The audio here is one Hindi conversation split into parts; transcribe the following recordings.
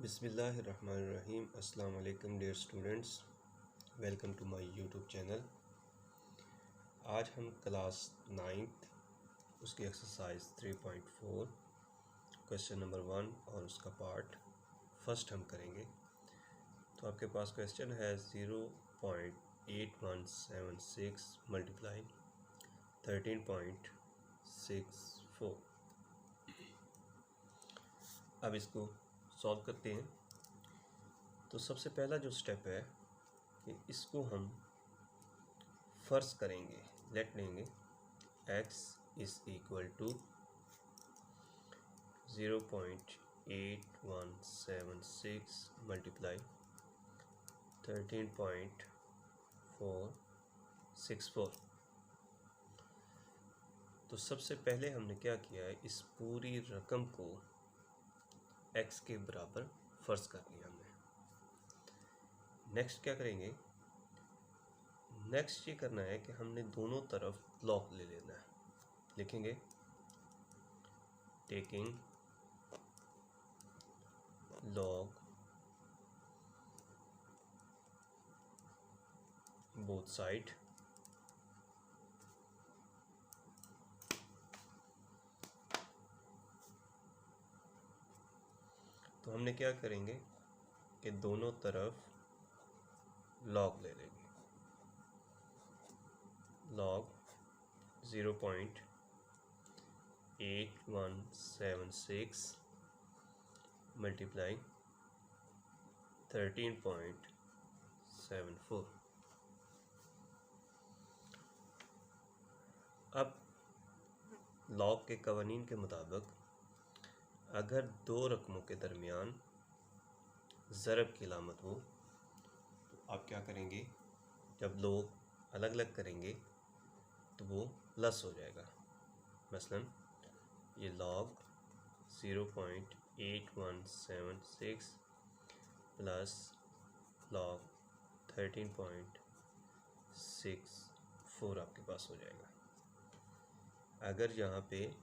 बिस्मिल्लाहिर्रहमानिर्रहीम। अस्सलाम वालेकुम dear students, welcome to my YouTube channel. आज हम क्लास 9th उसकी एक्सरसाइज 3.4 क्वेश्चन नंबर 1 और उसका पार्ट फर्स्ट हम करेंगे। तो आपके पास क्वेश्चन है 0.8176 मल्टीप्लाई 13.64। अब इसको सॉल्व करते हैं। तो सबसे पहला जो स्टेप है कि इसको हम फर्स्ट करेंगे, लेट लेंगे x is equal to 0.8176 multiply 13.464। तो सबसे पहले हमने क्या किया है, इस पूरी रकम को x के बराबर फर्स्ट कर लिया हमने। नेक्स्ट क्या करेंगे, नेक्स्ट ये करना है कि हमने दोनों तरफ लॉग ले लेना है। लिखेंगे टेकिंग लॉग बोथ साइड तो हमने क्या करेंगे कि दोनों तरफ लॉग ले लेंगे। Log 0.8176 multiply 13.74। अब लॉग के कवानीन के मुताबिक अगर दो रकमों के दरमियान ज़रब की अलामत हो तो आप क्या करेंगे, जब लोग अलग अलग करेंगे तो वो प्लस हो जाएगा। मसलन ये लॉग 0.8176 प्लस लॉग 13.64 आपके पास हो जाएगा। अगर यहाँ पे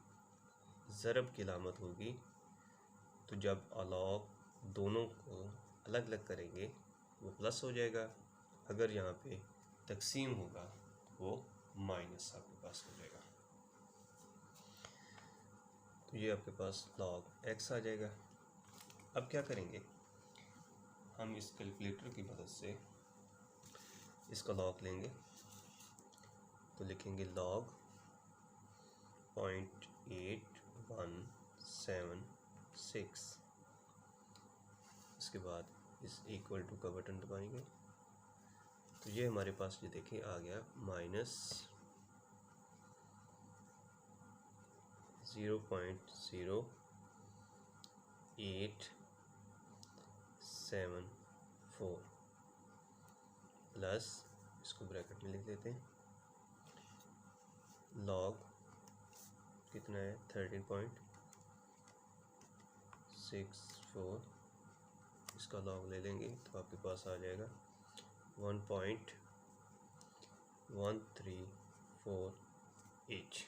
ज़रब की अलामत होगी तो जब लॉग दोनों को अलग अलग करेंगे वो प्लस हो जाएगा। अगर यहाँ पे तकसीम होगा वो माइनस आपके पास हो जाएगा। तो ये आपके पास लॉग x आ जाएगा। अब क्या करेंगे, हम इस कैलकुलेटर की मदद से इसका लॉग लेंगे। तो लिखेंगे लॉग 0.8176, इसके बाद इस इक्वल टू का बटन दबाएंगे तो ये हमारे पास ये देखें आ गया माइनस 0.0874 प्लस, इसको ब्रैकेट में लिख देते हैं, लॉग कितना है 13.64, इसका लॉग ले लेंगे तो आपके पास आ जाएगा 1.1348।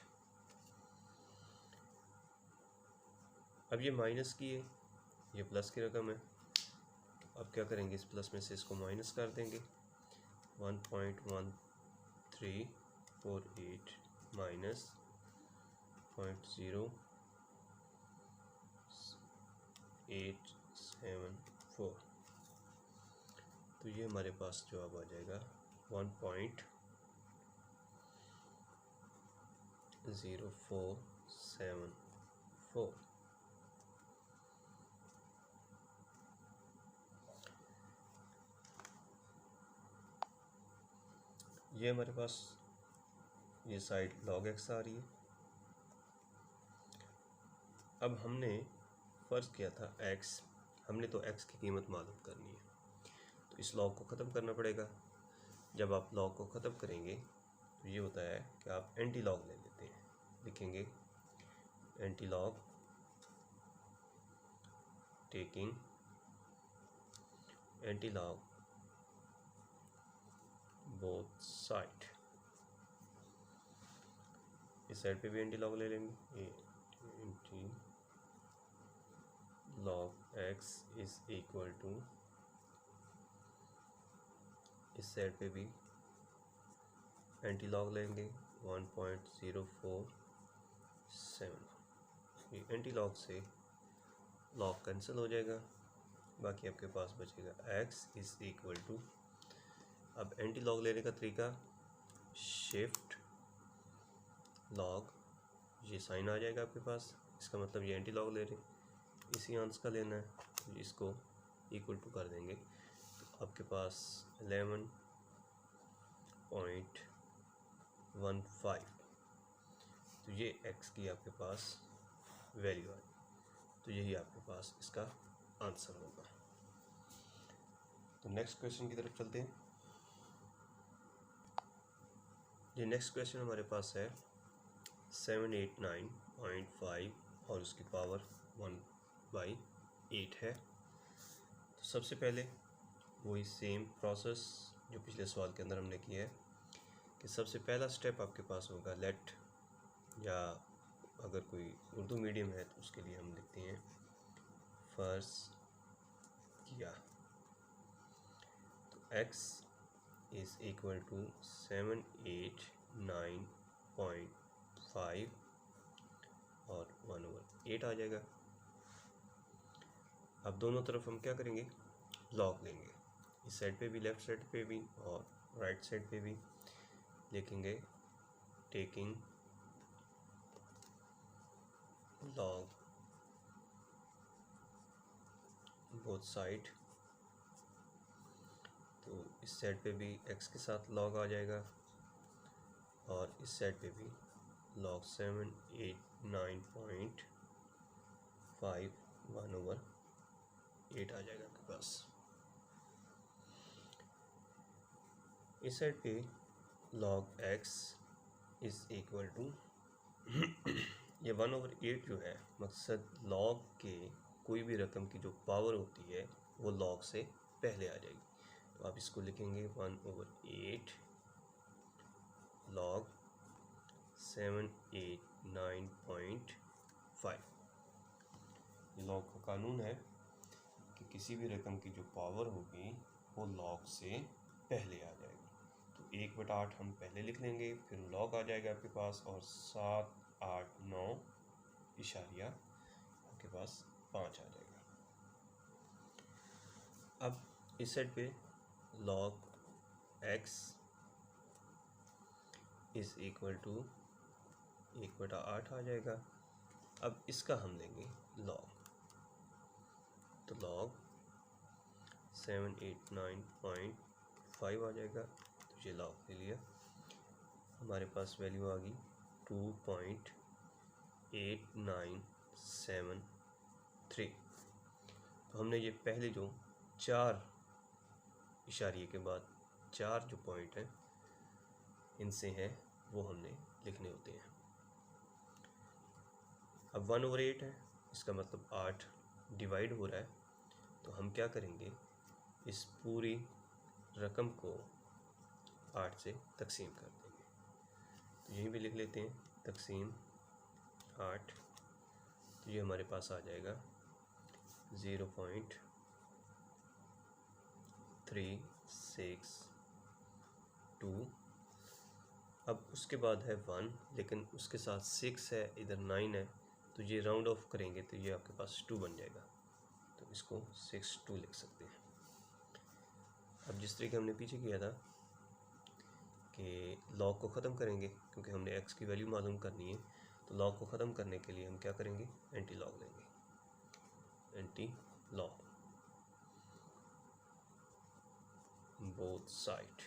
अब ये माइनस की है, ये प्लस की रकम है। अब क्या करेंगे, इस प्लस में से इसको माइनस कर देंगे। 1.1348 माइनस 0.0874, तो ये हमारे पास जवाब आ जाएगा 1.0474। ये हमारे पास ये साइड log x आ रही है। अब हमने फ़र्ज़ किया था x, हमने तो x की कीमत मालूम करनी है तो इस log को ख़त्म करना पड़ेगा। जब आप log को ख़त्म करेंगे तो ये होता है कि आप एंटी log ले लेते हैं। लिखेंगे anti log taking anti log both side, इस साइड पे भी एंटी लॉग ले लेंगे, anti log x is equal to, इस साइड पे भी एंटी लॉग लेंगे 1.047। ये एंटी लॉग से लॉग कैंसिल हो जाएगा, बाकी आपके पास बचेगा x इज इक्वल टू, अब एंटी लॉग लेने का तरीका शिफ्ट लॉग, ये साइन आ जाएगा आपके पास, इसका मतलब ये एंटी लॉग ले रहे, इसी अंश का लेना है, तो इसको इक्वल टू कर देंगे, तो आपके पास 11.15, तो ये x की आपके पास वैल्यू आई, तो यही आपके पास इसका आंसर होगा। तो नेक्स्ट क्वेश्चन की तरफ चलते हैं। ये नेक्स्ट क्वेश्चन हमारे पास है 789.5 और उसकी पावर 1/8 है। तो सबसे पहले वही सेम प्रोसेस जो पिछले सवाल के अंदर हमने किया है कि सबसे पहला स्टेप आपके पास होगा लेट, या अगर कोई उर्दू मीडियम है तो उसके लिए हम लिखते हैं फर्ज किया। तो x इज इक्वल टू 789.5 और 1/8 आ जाएगा। अब दोनों तरफ हम क्या करेंगे, लॉग लेंगे, इस साइड पे भी, लेफ़्ट साइड पे भी और राइट साइड पे भी लिखेंगे टेकिंग लॉग बोथ साइड। तो इस साइड पे भी x के साथ लॉग आ जाएगा और इस साइड पे भी लॉग 789.5 1/8 आ जाएगा आपके पास। इस साइड पे log x is equal to ये 1/8 जो है, मकसद log के कोई भी रकम की जो पावर होती है वो log से पहले आ जाएगी, तो आप इसको लिखेंगे 1/8 log 789.5। ये log का कानून है कि किसी भी रकम की जो पावर होगी वो log से पहले आ जाएगी। तो 1/8 हम पहले लिख लेंगे, फिर log आ जाएगा आपके पास और 789 इशारिया आपके पास 5 आ जाएगा। अब इस साइड पे log x is equal to 1/8 आ जाएगा। अब इसका हम लेंगे log, तो log 789.5 आ जाएगा, तो ये log ले लिया, हमारे पास वैल्यू आ गई 2.8973। तो हमने ये पहले जो 4 इशारिये के बाद 4 जो पॉइंट हैं इनसे हैं वो हमने लिखने होते हैं। अब 1/8 है, इसका मतलब 8 डिवाइड हो रहा है, तो हम क्या करेंगे, इस पूरी रकम को 8 से तकसीम कर देंगे, तो यहीं भी लिख लेते हैं तकसीम 8, तो ये हमारे पास आ जाएगा 0.362। अब उसके बाद है 1, लेकिन उसके साथ 6 है, इधर 9 है, तो ये राउंड ऑफ करेंगे तो ये आपके पास 2 बन जाएगा, तो इसको 62 लिख सकते हैं। अब जिस तरीके हमने पीछे किया था कि लॉग को ख़त्म करेंगे, क्योंकि हमने x की वैल्यू मालूम करनी है, तो लॉग को ख़त्म करने के लिए हम क्या करेंगे, एंटी लॉग लेंगे, एंटी लॉग बोथ साइड।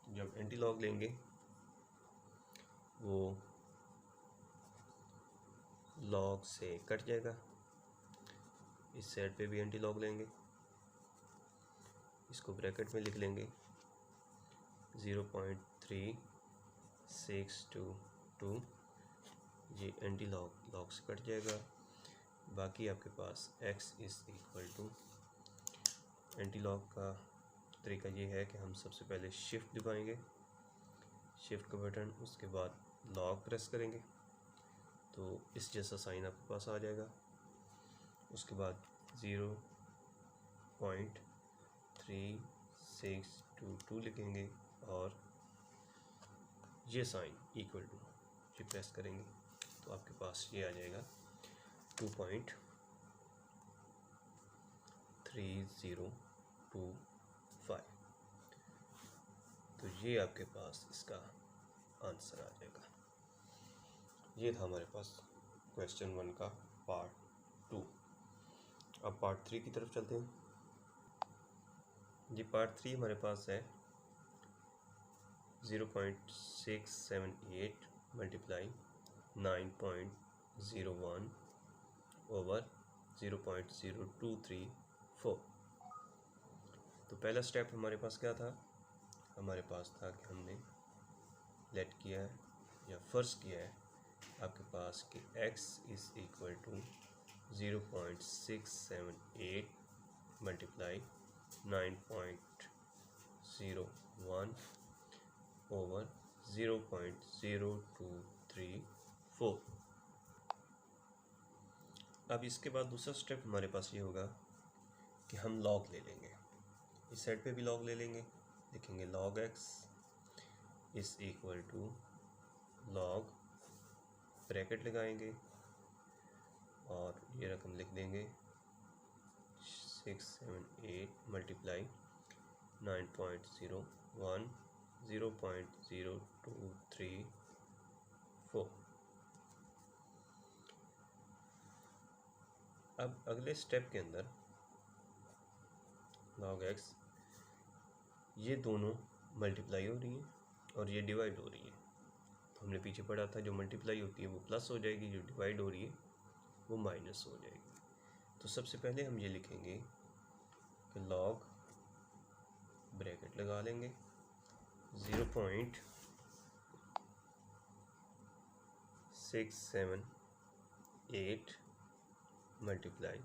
जब एंटी लॉग लेंगे वो लॉग से कट जाएगा, इस साइड पे भी एंटी लॉग लेंगे, इसको ब्रैकेट में लिख लेंगे 0.3622, ये एंटी लॉग से कट जाएगा। बाकी आपके पास x is equal to, anti log का तरीका ये है कि हम सबसे पहले शिफ्ट दबाएंगे, शिफ्ट का बटन, उसके बाद लॉग प्रेस करेंगे, तो तो इस जैसा साइन आपके पास आ जाएगा। उसके बाद 0.3622 लिखेंगे और ये साइन इक्वल टू ये प्रेस करेंगे तो आपके पास ये आ जाएगा 2.3025। तो ये आपके पास इसका आंसर आ जाएगा। ये था हमारे पास क्वेश्चन 1 का पार्ट 2। अब पार्ट 3 की तरफ चलते हैं। ये पार्ट 3 हमारे पास है 0.678 मल्टीप्लाई 9.01 ओवर 0.0234। तो पहला स्टेप हमारे पास क्या था? हमारे पास था कि हमने लेट किया है या फर्ज किया है आपके पास कि x is equal to 0.678 multiply 9.01 over 0.0234। अब इसके बाद दूसरा स्टेप हमारे पास ये होगा कि हम लॉग ले लेंगे, इस साइड पे भी लॉग ले लेंगे, लिखेंगे log x is equal to log, bracket लगाएंगे और ये रकम लिख देंगे 678 मल्टीप्लाई 9.01 0.0234। अब अगले स्टेप के अंदर log x ये दोनों मल्टीप्लाई हो रही हैं और ये डिवाइड हो रही है। तो हमने पीछे पढ़ा था जो मल्टीप्लाई होती है वो प्लस हो जाएगी, जो डिवाइड हो रही है वो माइनस हो जाएगी। तो सबसे पहले हम ये लिखेंगे कि log, ब्रैकेट लगा लेंगे 0.678 मल्टीप्लाई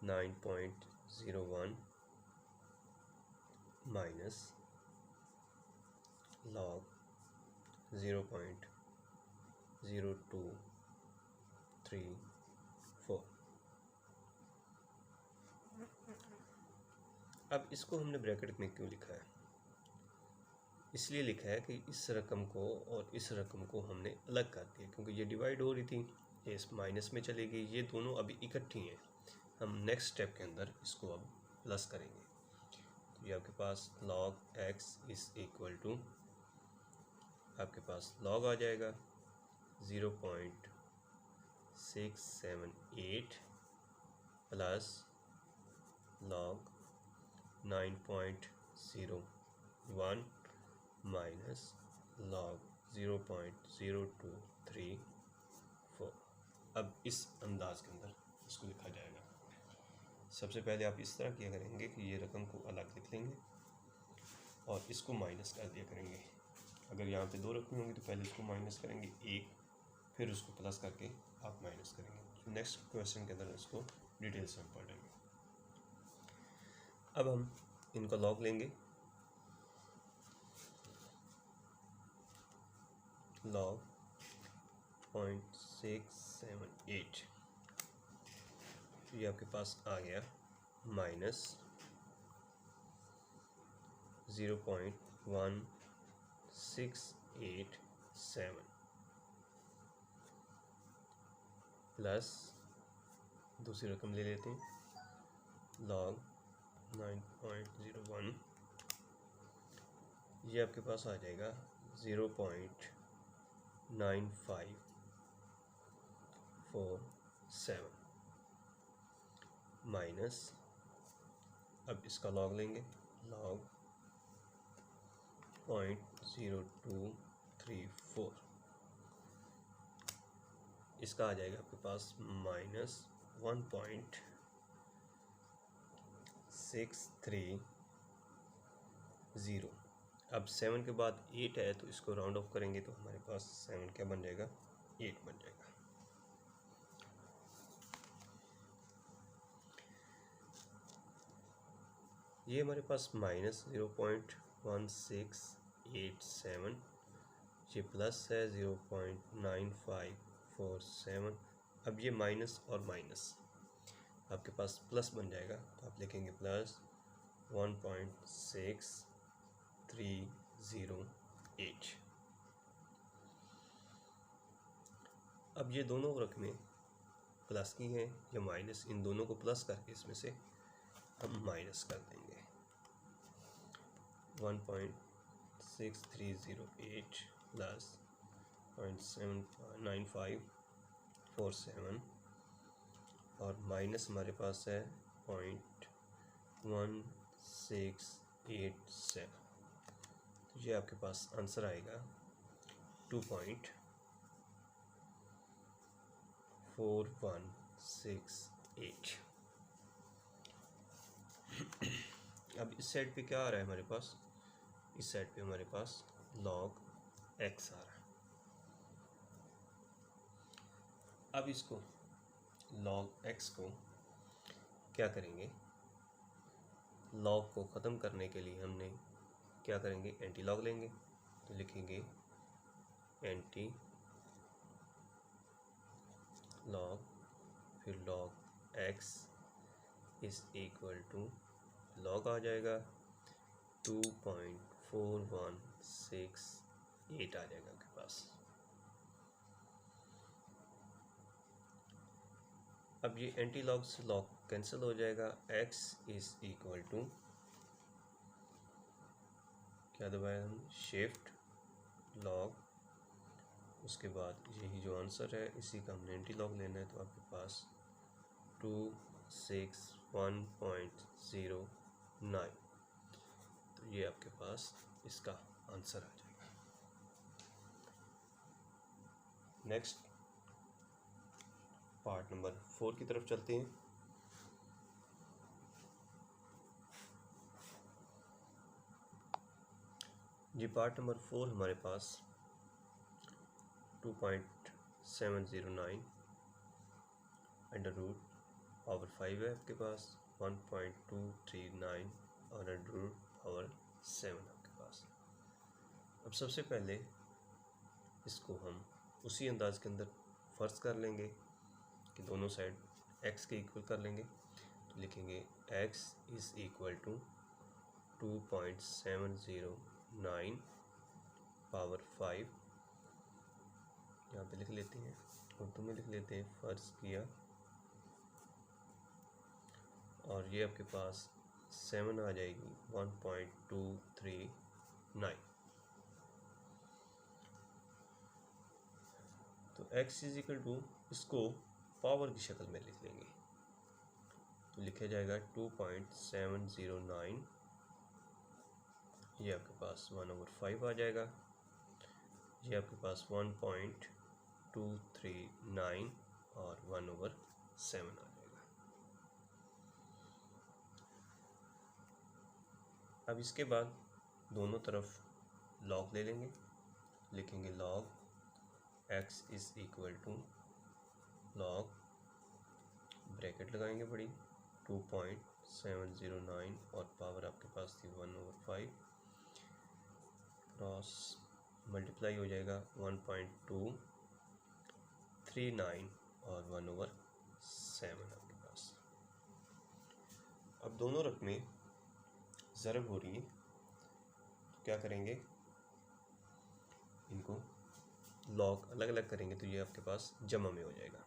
9.01 माइनस log 0.0234। अब इसको हमने ब्रैकेट में क्यों लिखा है? इसलिए लिखा है कि इस रकम को और इस रकम को हमने अलग कर दिया, क्योंकि ये डिवाइड हो रही थी, ये इस माइनस में चली गई, ये दोनों अभी इकट्ठी हैं। हम नेक्स्ट स्टेप के अंदर इसको अब प्लस करेंगे। तो ये आपके पास log x is equal to आपके पास log आ जाएगा 0.678 प्लस log 9.01 माइनस log 0.0234। अब इस अंदाज के अंदर इसको लिखा जाएगा। सबसे पहले आप इस तरह किया करेंगे कि ये रकम को अलग लिख लेंगे और इसको माइनस कर दिया करेंगे। अगर यहाँ पे दो रकमें होंगी तो पहले इसको माइनस करेंगे एक, फिर उसको प्लस करके आप माइनस करेंगे। तो नेक्स्ट क्वेश्चन के अंदर इसको डिटेल से हम पढ़ेंगे। अब हम इनका लॉग लेंगे, log 0.678, ये आपके पास आ गया माइनस 0.1687 प्लस दूसरी रकम ले लेते हैं log 9.01, ये आपके पास आ जाएगा 0.9547 माइनस, अब इसका लॉग लेंगे log 0.0234, इसका आ जाएगा आपके पास माइनस 1.630। अब 7 के बाद 8 है तो इसको राउंड ऑफ करेंगे तो हमारे पास 7 क्या बन जाएगा, 8 बन जाएगा। ये हमारे पास माइनस 0.1687, ये प्लस है 0.9547, 47। अब ये माइनस और माइनस आपके पास प्लस बन जाएगा, तो आप लिखेंगे प्लस 1.6308। अब ये दोनों रकमें प्लस की हैं या माइनस, इन दोनों को प्लस करके इसमें से हम माइनस कर देंगे। 1.6308 प्लस 0.9547 और माइनस हमारे पास है 0.1687। तो ये आपके पास आंसर आएगा 2.4168। अब इस साइड पे क्या आ रहा है हमारे पास, इस साइड पे हमारे पास log x आ रहा है। अब इसको log x को क्या करेंगे, log को ख़त्म करने के लिए हमने क्या करेंगे, एंटी लॉग लेंगे। तो लिखेंगे एंटी लॉग, फिर log x is equal to log आ जाएगा 2.4168 आ जाएगा आपके पास। अब ये एंटी लॉग से लॉग कैंसिल हो जाएगा, x इज इक्वल टू क्या दबाया हम, शिफ्ट लॉग, उसके बाद यही जो आंसर है इसी का हमने एंटी लॉग लेना है। तो आपके पास 261.09, तो ये आपके पास इसका आंसर आ जाएगा। नेक्स्ट पार्ट नंबर 4 की तरफ चलते हैं। जी पार्ट नंबर 4 हमारे पास 2.709 अंडर रूट पावर 5 है आपके पास, 1.239 और अंडर रूट पावर 7 आपके पास। अब सबसे पहले इसको हम उसी अंदाज के अंदर फर्ज कर लेंगे कि दोनों साइड x के इक्वल कर लेंगे। तो लिखेंगे x is equal to 2.709 power 5, यहाँ पे लिख लेते हैं, उर्दू में लिख लेते हैं, फ़र्ज किया, और ये आपके पास 7 आ जाएगी 1.239। तो x इज इक्वल टू, इसको पावर की शक्ल में लिख लेंगे, तो लिखा जाएगा 2.709, ये आपके पास 1/5 आ जाएगा, ये आपके पास 1.239 और 1/7 आ जाएगा। अब इसके बाद दोनों तरफ लॉग ले लेंगे, लिखेंगे log x is equal to log, bracket लगाएंगे बड़ी, 2.709 और पावर आपके पास थी 1/5, क्रॉस मल्टीप्लाई हो जाएगा 1.239 और 1/7 आपके पास। अब दोनों रकमें ज़रब हो रही हैं, तो क्या करेंगे, इनको लॉग अलग अलग करेंगे तो ये आपके पास जमा में हो जाएगा।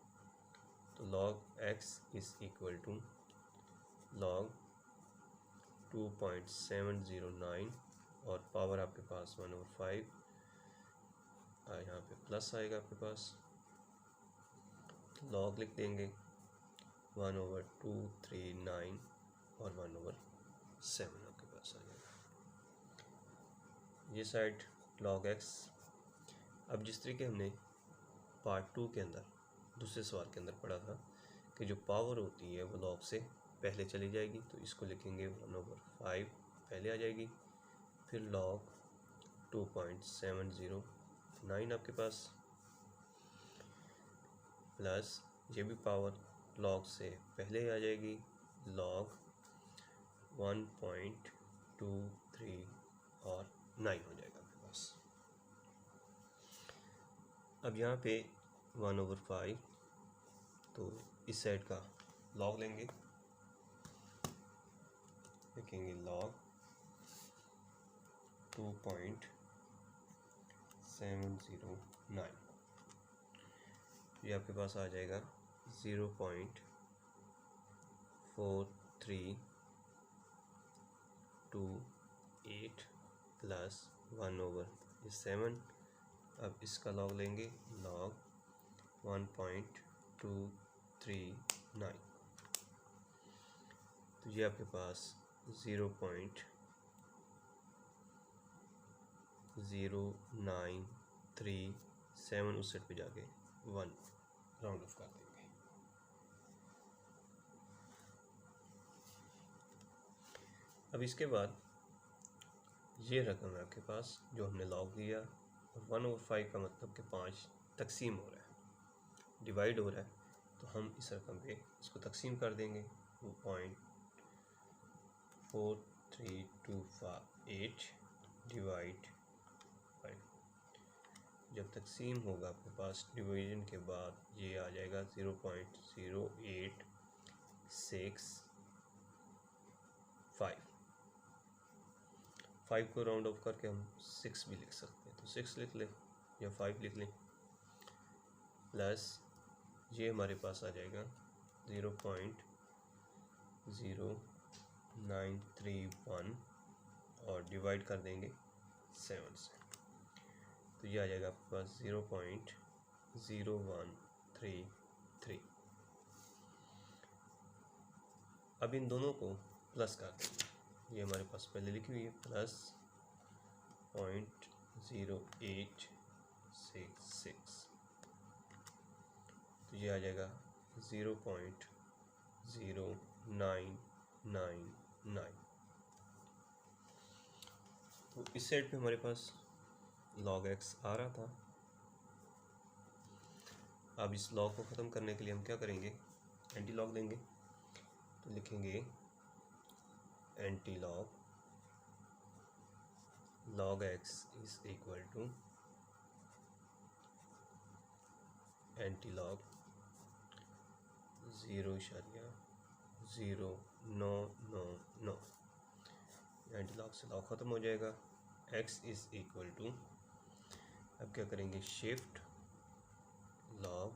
तो log x is equal to log 2.709 और पावर आपके पास 1/5, यहाँ पे प्लस आएगा आपके पास, log लिख देंगे 1/239 और 1/7 आपके पास आ जाएगा। ये साइड log x। अब जिस तरीके हमने पार्ट 2 के अंदर दूसरे सवाल के अंदर पढ़ा था कि जो पावर होती है वो लॉग से पहले चली जाएगी, तो इसको लिखेंगे 1/5 पहले आ जाएगी, फिर log 2.709 आपके पास, प्लस ये भी पावर log से पहले आ जाएगी, log 1.23 और 9 हो जाएगा आपके पास। अब यहाँ पे 1/5, तो इस साइड का लॉग लेंगे, लिखेंगे लॉग 2.709, ये आपके पास आ जाएगा 0.4328 प्लस 1/7। अब इसका लॉग लेंगे, लॉग 1.239, तो ये आपके पास 0.0937 उस सेट पे जाके 1 राउंड ऑफ कर देंगे। अब इसके बाद ये रकम है आपके पास जो हमने लॉग लिया, और 1/5 का मतलब कि 5 तकसीम हो रहा है, डिवाइड हो रहा है, तो हम इस रकम पे इसको तकसीम कर देंगे। 2.4328 डिवाइड 5, जब तकसीम होगा आपके पास डिवीजन के बाद ये आ जाएगा 0.0865। 5 को राउंड ऑफ करके हम 6 भी लिख सकते हैं, तो 6 लिख लें या 5 लिख लें, प्लस ये हमारे पास आ जाएगा 0.0931 और डिवाइड कर देंगे 7 से, तो ये आ जाएगा आपके पास 0.0133। अब इन दोनों को प्लस कर देंगे, ये हमारे पास पहले लिखी हुई है, प्लस 0.0866, तो ये आ जाएगा 0.0999। तो इस साइड पे हमारे पास log x आ रहा था। अब इस log को ख़त्म करने के लिए हम क्या करेंगे, एंटी लॉग लेंगे, तो लिखेंगे anti log x is equal to anti log 0.0999, anti log से लॉग ख़त्म हो जाएगा। x इज इक्वल टू, अब क्या करेंगे, शिफ्ट लॉग,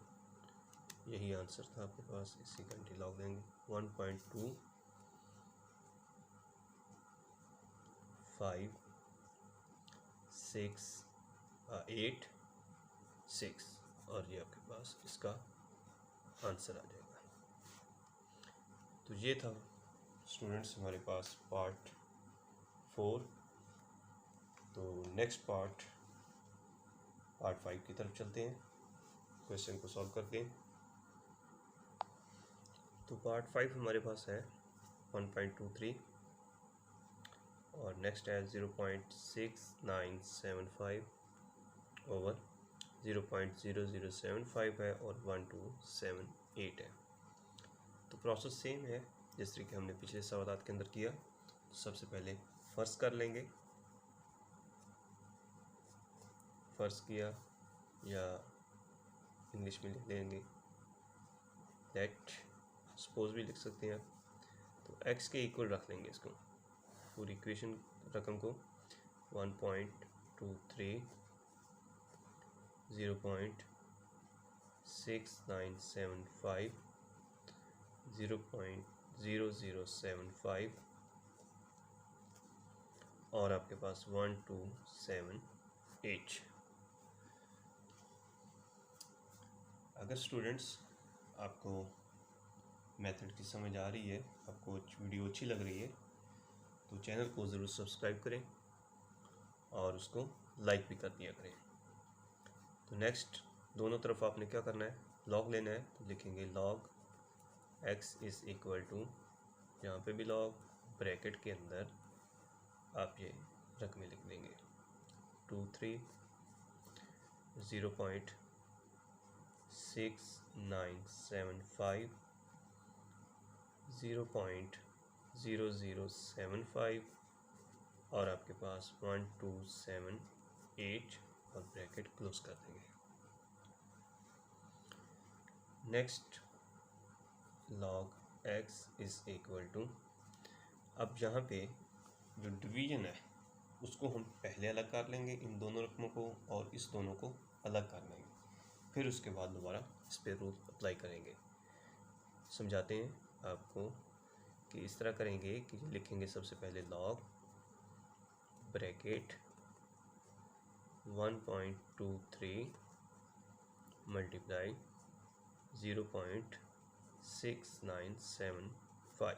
यही आंसर था आपके पास, इसी का एंटी लॉग देंगे 1.25686 और ये आपके पास इसका आंसर आ जाएगा। तो ये था स्टूडेंट्स हमारे पास पार्ट 4। तो नेक्स्ट पार्ट 5 की तरफ चलते हैं क्वेश्चन को सॉल्व करके। तो पार्ट 5 हमारे पास है 1.23 और नेक्स्ट है 0.6975 ओवर 0.0075 है और 1278 है। तो प्रोसेस सेम है जिस तरीके हमने पिछले सवालात के अंदर किया। तो सबसे पहले फर्स्ट कर लेंगे, फर्स्ट किया या इंग्लिश में लिख लेंगे लेट सपोज भी लिख सकते हैं आप। तो x के इक्वल रख लेंगे इसको, पूरी इक्वेशन रकम को 1.23 0.6975 0.0075 और आपके पास 1278। अगर स्टूडेंट्स आपको मेथड की समझ आ रही है, आपको वीडियो अच्छी लग रही है, तो चैनल को ज़रूर सब्सक्राइब करें और उसको लाइक भी कर दिया करें। तो नेक्स्ट दोनों तरफ आपने क्या करना है, लॉग लेना है, तो लिखेंगे log x is equal to, यहाँ पे भी लॉग, ब्रैकेट के अंदर आप ये रकमें लिख देंगे 23 0.6975 0.0075 और आपके पास 1278 और ब्रैकेट क्लोज कर देंगे। Next log x is equal to, अब यहाँ पे जो डिवीजन है उसको हम पहले अलग कर लेंगे, इन दोनों रकमों को और इस दोनों को अलग कर लेंगे, फिर उसके बाद दोबारा इस पर रूल अप्लाई करेंगे। समझाते हैं आपको कि इस तरह करेंगे कि लिखेंगे सबसे पहले log ब्रैकेट 1.23 मल्टीप्लाई 0.6975।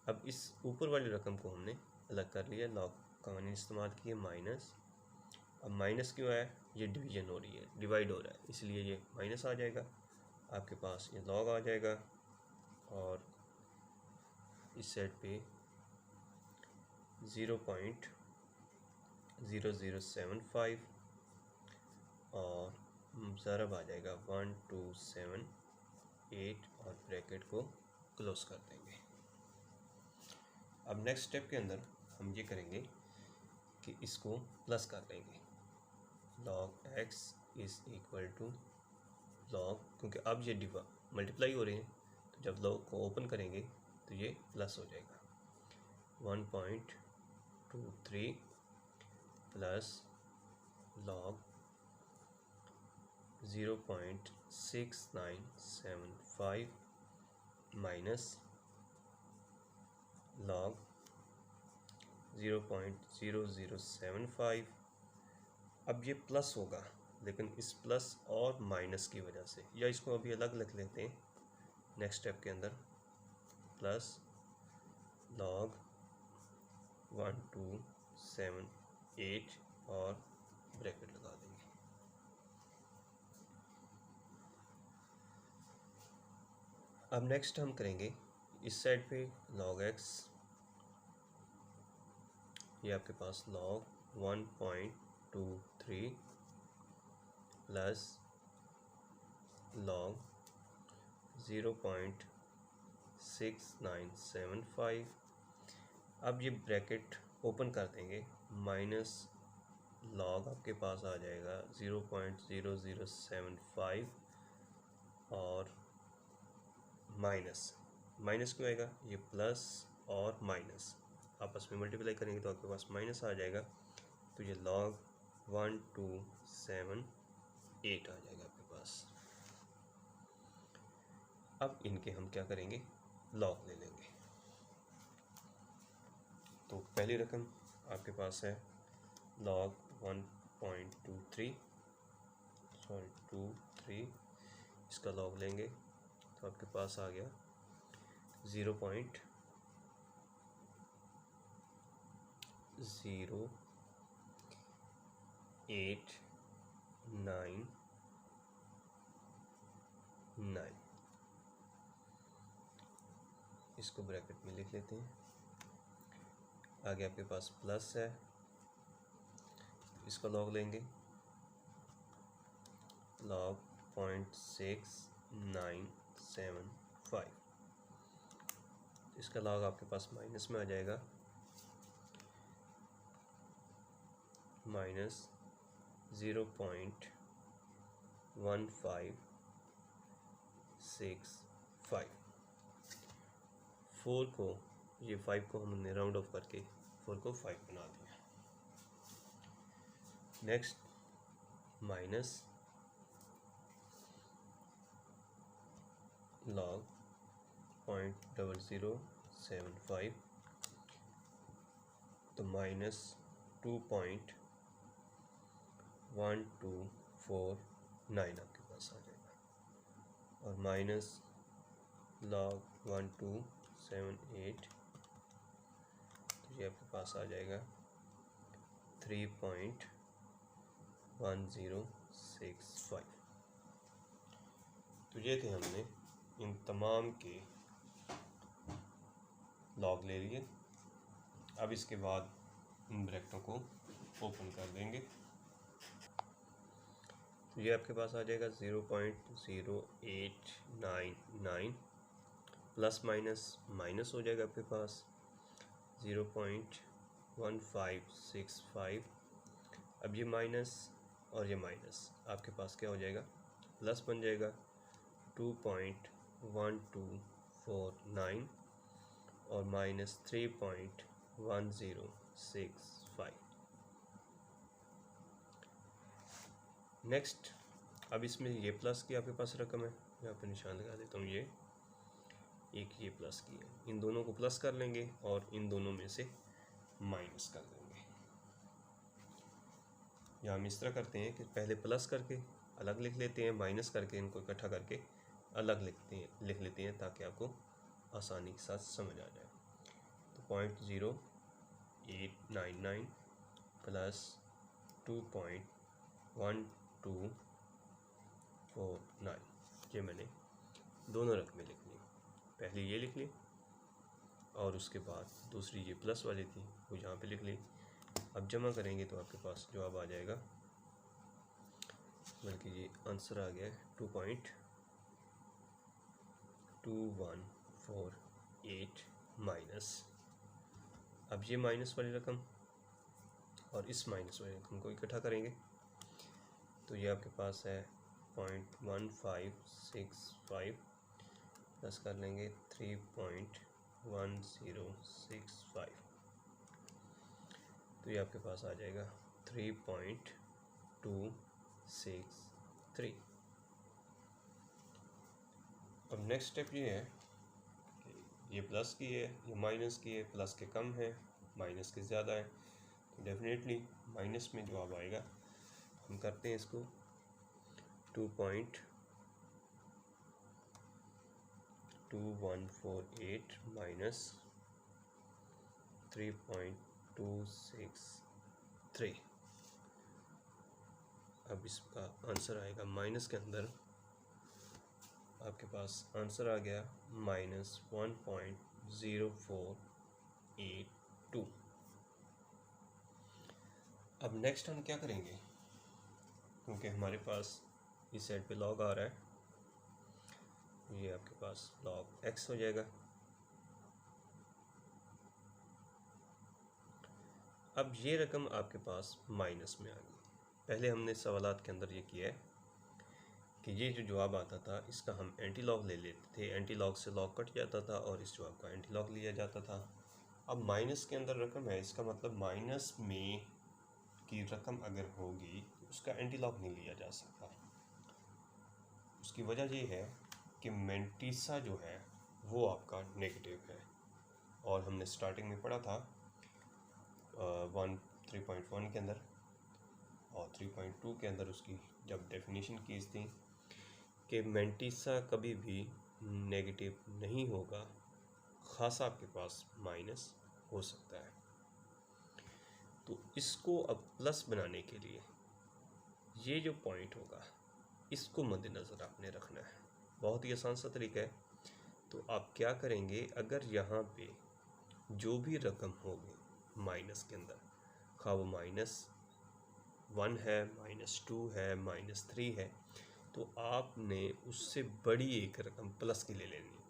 अब इस ऊपर वाली रकम को हमने अलग कर लिया, लॉग का मैंने इस्तेमाल किया माइनस। अब माइनस क्यों है, ये डिवीजन हो रही है, डिवाइड हो रहा है, इसलिए ये माइनस आ जाएगा, आपके पास ये लॉग आ जाएगा। और इस साइड पे 0.0075 और ज़रब आ जाएगा 1278 और ब्रैकेट को क्लोज कर देंगे। अब नेक्स्ट स्टेप के अंदर हम ये करेंगे कि इसको प्लस कर लेंगे, log x is equal to log, क्योंकि अब ये मल्टीप्लाई हो रहे हैं तो जब log को ओपन करेंगे तो ये प्लस हो जाएगा 1.23 प्लस log 0.6975 माइनस log 0.0075। अब ये प्लस होगा लेकिन इस प्लस और माइनस की वजह से, या इसको अभी अलग लिख लेते हैं नेक्स्ट स्टेप के अंदर, प्लस log 1278 और ब्रैकेट लगा देंगे। अब नेक्स्ट हम करेंगे इस साइड पे log x, ये आपके पास log 1.23 प्लस log 0.6975। अब ये ब्रैकेट ओपन कर देंगे, माइनस log आपके पास आ जाएगा 0.0075 और माइनस क्यों आएगा, ये प्लस और माइनस आपस में मल्टीप्लाई करेंगे तो आपके पास माइनस आ जाएगा, तो ये log 1278 आ जाएगा आपके पास। अब इनके हम क्या करेंगे, log ले लेंगे। तो पहली रकम आपके पास है log 1.23 इसका log लेंगे तो आपके पास आ गया 0.0899, इसको ब्रैकेट में लिख लेते हैं। आगे आपके पास प्लस है, इसका log लेंगे, log 0.6975, इसका log आपके पास माइनस में आ जाएगा, माइनस 0.1565। 4 को, ये 5 को हमने राउंड ऑफ करके 4 को 5 बना दिया। नेक्स्ट माइनस log 0.0075, तो माइनस 2.1249 आपके पास आ जाएगा, और माइनस log 1278, तो ये आपके पास आ जाएगा 3.1065। तो ये थे, हमने इन तमाम के log ले लिए। अब इसके बाद इन ब्रैकेटों को ओपन कर देंगे, तो ये आपके पास आ जाएगा 0.0899 प्लस माइनस हो जाएगा आपके पास 0.1565। अब ये माइनस और ये माइनस आपके पास क्या हो जाएगा, प्लस बन जाएगा 2.1249 और माइनस 3.1065। नेक्स्ट, अब इसमें ये प्लस की आपके पास रकम है, यहाँ पर निशान लगा देता हूँ, ये प्लस की है। इन दोनों को प्लस कर लेंगे और इन दोनों में से माइनस कर देंगे। या हम इस तरह करते हैं कि पहले प्लस करके अलग लिख लेते हैं, माइनस करके इनको इकट्ठा करके अलग लिख लेते हैं ताकि आपको आसानी के साथ समझ आ जाए। तो 0.0899 प्लस 2.1249, ये मैंने दोनों रकमें लिख ली। पहले ये लिख ली और उसके बाद दूसरी ये प्लस वाली थी वो यहाँ पे लिख ली। अब जमा करेंगे तो आपके पास जवाब आ जाएगा, बल्कि ये आंसर आ गया है 2.2148 माइनस, अब ये माइनस वाली रकम और इस माइनस वाली रकम को इकट्ठा करेंगे तो ये आपके पास है 0.1565 प्लस कर लेंगे 3.1065, तो ये आपके पास आ जाएगा 3.263। अब नेक्स्ट स्टेप ये है कि ये प्लस की है, ये माइनस की है, प्लस के कम है, माइनस के ज़्यादा है, तो डेफिनेटली माइनस में जवाब आएगा। हम करते हैं इसको 2.2148 माइनस 3.263। अब इसका आंसर आएगा, माइनस के अंदर आपके पास आंसर आ गया -1.0482। अब नेक्स्ट हम क्या करेंगे, क्योंकि हमारे पास इस साइड पे लॉग आ रहा है, ये आपके पास log x हो जाएगा। अब ये रकम आपके पास माइनस में आ गई। पहले हमने सवालात के अंदर ये किया है कि ये जो जवाब आता था इसका हम एंटी लॉग ले लेते थे, एंटी लॉग से लॉग कट जाता था और इस जवाब का एंटी लॉग लिया जाता था। अब माइनस के अंदर रकम है, इसका मतलब माइनस में की रकम अगर होगी तो उसका एंटी लॉग नहीं लिया जा सकता। उसकी वजह ये है कि मेंटिसा जो है वो आपका नेगेटिव है, और हमने स्टार्टिंग में पढ़ा था 3.1 के अंदर और 3.2 के अंदर उसकी जब डेफिनेशन की थी कि मेंटिसा कभी भी नेगेटिव नहीं होगा, खासा आपके पास माइनस हो सकता है। तो इसको अब प्लस बनाने के लिए ये जो पॉइंट होगा इसको मद्देनज़र आपने रखना है। बहुत ही आसान सा तरीका है। तो आप क्या करेंगे, अगर यहाँ पे जो भी रकम होगी माइनस के अंदर, खा वो -1 है, -2 है, -3 है, तो आपने उससे बड़ी एक रकम प्लस की ले लेनी है।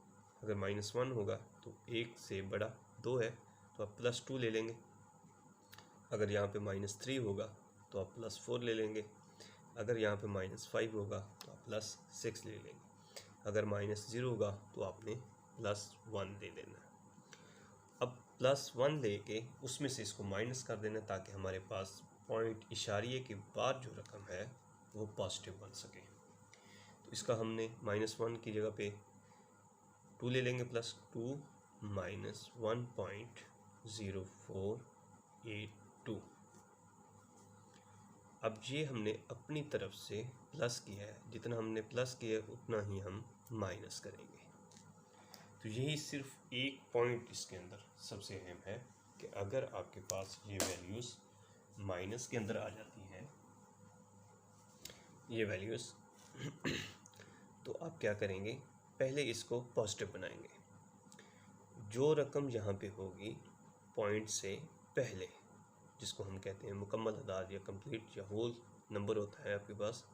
अगर -1 होगा तो एक से बड़ा 2 है तो आप +2 ले लेंगे। अगर यहाँ पे -3 होगा तो आप +4 ले लेंगे। अगर यहाँ पे -5 होगा तो आप +6 ले लेंगे। अगर -0 होगा तो आपने +1 ले लेना। अब +1 लेके उसमें से इसको माइनस कर देना ताकि हमारे पास पॉइंट इशारिये के बाद जो रकम है वो पॉजिटिव बन सके। तो इसका हमने -1 की जगह पे 2 ले लेंगे, +2 -1.0482। अब ये हमने अपनी तरफ से प्लस किया है, जितना हमने प्लस किया है उतना ही हम माइनस करेंगे। तो यही सिर्फ एक पॉइंट इसके अंदर सबसे अहम है कि अगर आपके पास ये वैल्यूज़ माइनस के अंदर आ जाती हैं, ये वैल्यूज़ तो आप क्या करेंगे, पहले इसको पॉजिटिव बनाएंगे। जो रकम यहाँ पे होगी पॉइंट से पहले, जिसको हम कहते हैं मुकम्मल अदाद या कंप्लीट या होल नंबर होता है आपके पास,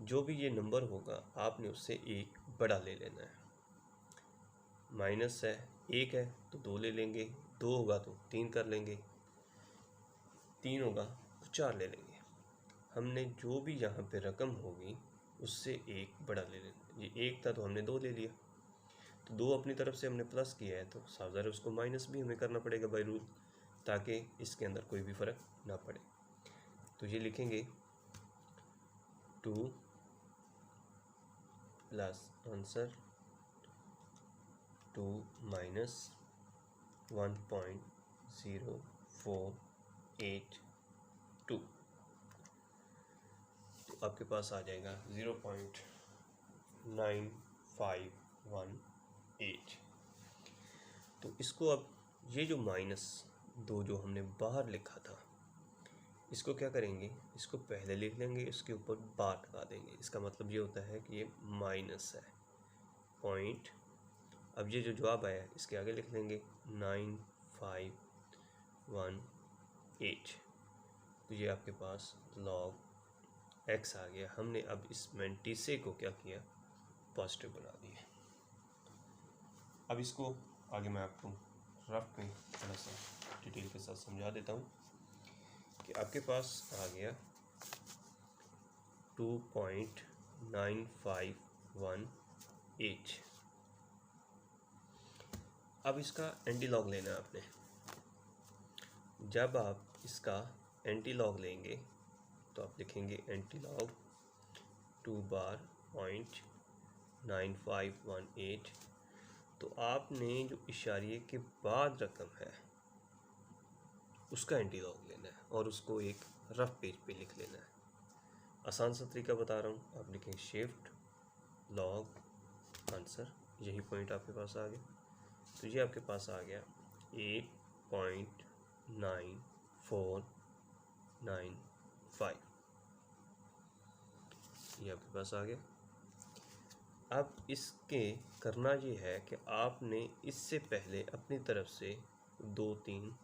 जो भी ये नंबर होगा आपने उससे एक बड़ा ले लेना है। माइनस है, 1 है तो 2 ले लेंगे, 2 होगा तो 3 कर लेंगे, 3 होगा तो 4 ले लेंगे। हमने जो भी यहाँ पे रकम होगी उससे एक बड़ा ले लेना। ये एक था तो हमने 2 ले लिया, तो 2 अपनी तरफ से हमने प्लस किया है तो साफ ज़ाहिर उसको माइनस भी हमें करना पड़ेगा बाय रूल, ताकि इसके अंदर कोई भी फ़र्क ना पड़े। तो ये लिखेंगे 2 प्लस आंसर 2 माइनस 1.0482, तो आपके पास आ जाएगा 0.9518। तो इसको अब ये जो -2 जो हमने बाहर लिखा था, इसको क्या करेंगे, इसको पहले लिख लेंगे, इसके ऊपर बार लगा देंगे। इसका मतलब ये होता है कि ये माइनस है पॉइंट। अब ये जो जवाब आया इसके आगे लिख लेंगे 9518। तो ये आपके पास log x आ गया। हमने अब इस मैंटिसे को क्या किया, पॉजिटिव बना दिया। अब इसको आगे मैं आपको रफ में थोड़ा सा डिटेल के साथ समझा देता हूँ कि आपके पास आ गया 2.9518। अब इसका एंटी लॉग लेना है आपने। जब आप इसका एंटी लॉग लेंगे तो आप लिखेंगे एंटी लॉग 2/.9518। तो आपने जो इशारे के बाद रकम है उसका एंटी लॉग लेना है और उसको एक रफ पेज पे लिख लेना है। आसान सा तरीका बता रहा हूँ, आप लिखेंगे शिफ्ट लॉग आंसर, यही पॉइंट आपके पास आ गया। तो ये आपके पास आ गया 8.9495, ये आपके पास आ गया। अब इसके करना ये है कि आपने इससे पहले अपनी तरफ से 2-3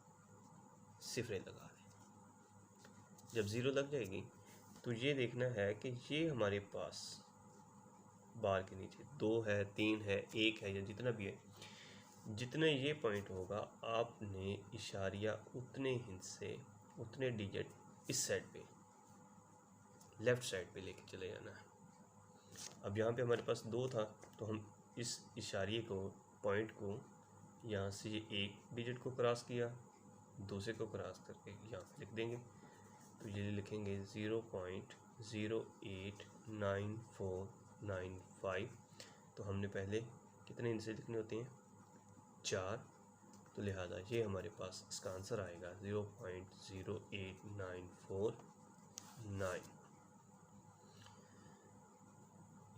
सिफरें लगा दें। जब 0 लग जाएगी तो ये देखना है कि ये हमारे पास बार के नीचे 2 है, 3 है, 1 है, या जितना भी है, जितने ये पॉइंट होगा आपने इशारिया उतने हिस्से, उतने डिजिट इस साइड पे, लेफ़्ट साइड पे लेके चले जाना है। अब यहाँ पे हमारे पास 2 था तो हम इस इशारे को, पॉइंट को, यहाँ से ये एक डिजिट को क्रॉस किया, दूसरे को क्रॉस करके यहाँ पे लिख देंगे। तो ये लिखेंगे 0.089495। तो हमने पहले कितने हिस्से लिखने होते हैं, 4, तो लिहाजा ये हमारे पास इसका आंसर आएगा 0.08949।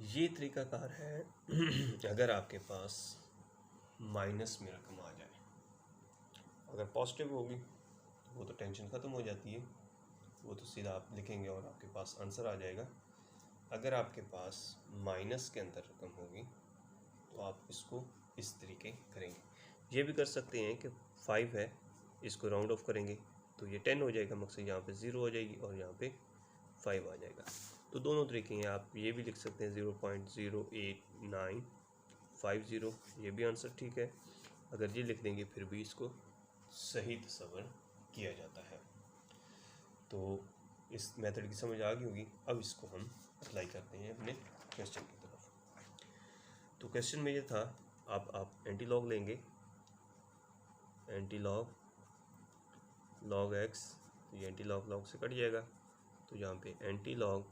ये तरीकाकार है अगर आपके पास माइनस में रकम आ जाए। अगर पॉजिटिव होगी वो तो टेंशन ख़त्म हो जाती है, वो तो सीधा आप लिखेंगे और आपके पास आंसर आ जाएगा। अगर आपके पास माइनस के अंदर रकम होगी तो आप इसको इस तरीके करेंगे। ये भी कर सकते हैं कि 5 है, इसको राउंड ऑफ करेंगे तो ये 10 हो जाएगा, मकसद यहाँ पे 0 हो जाएगी और यहाँ पे 5 आ जाएगा। तो दोनों तरीके हैं। आप ये भी लिख सकते हैं 0.08950, ये भी आंसर ठीक है। अगर ये लिख देंगे फिर भी इसको सही तस्वर किया जाता है। तो इस मेथड की समझ आ गई होगी। अब इसको हम अप्लाई करते हैं अपने क्वेश्चन की तरफ। तो क्वेश्चन में ये था, आप एंटी लॉग लेंगे, एंटी लॉग लॉग एक्स, ये एंटी लॉग लॉग से कट जाएगा। तो यहाँ पे एंटी लॉग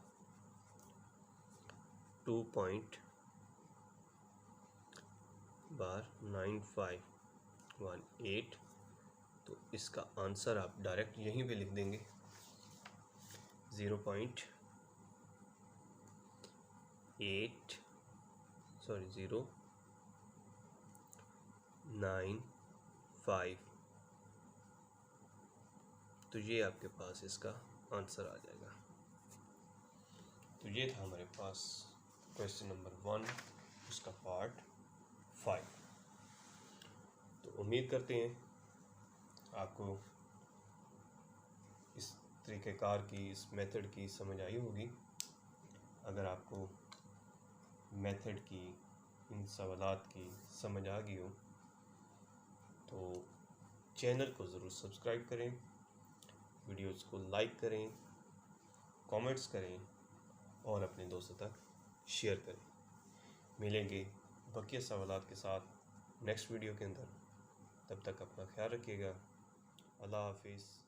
2.9518, तो इसका आंसर आप डायरेक्ट यहीं पे लिख देंगे 0.95। तो ये आपके पास इसका आंसर आ जाएगा। तो ये था हमारे पास क्वेश्चन नंबर 1, उसका पार्ट 5। तो उम्मीद करते हैं आपको इस तरीक़ेकार की, इस मेथड की समझ आई होगी। अगर आपको मेथड की, इन सवालात की समझ आ गई हो तो चैनल को ज़रूर सब्सक्राइब करें, वीडियोज़ को लाइक करें, कमेंट्स करें और अपने दोस्तों तक शेयर करें। मिलेंगे बकिया सवालात के साथ नेक्स्ट वीडियो के अंदर। तब तक अपना ख्याल रखिएगा। अल्लाह हाफिज़।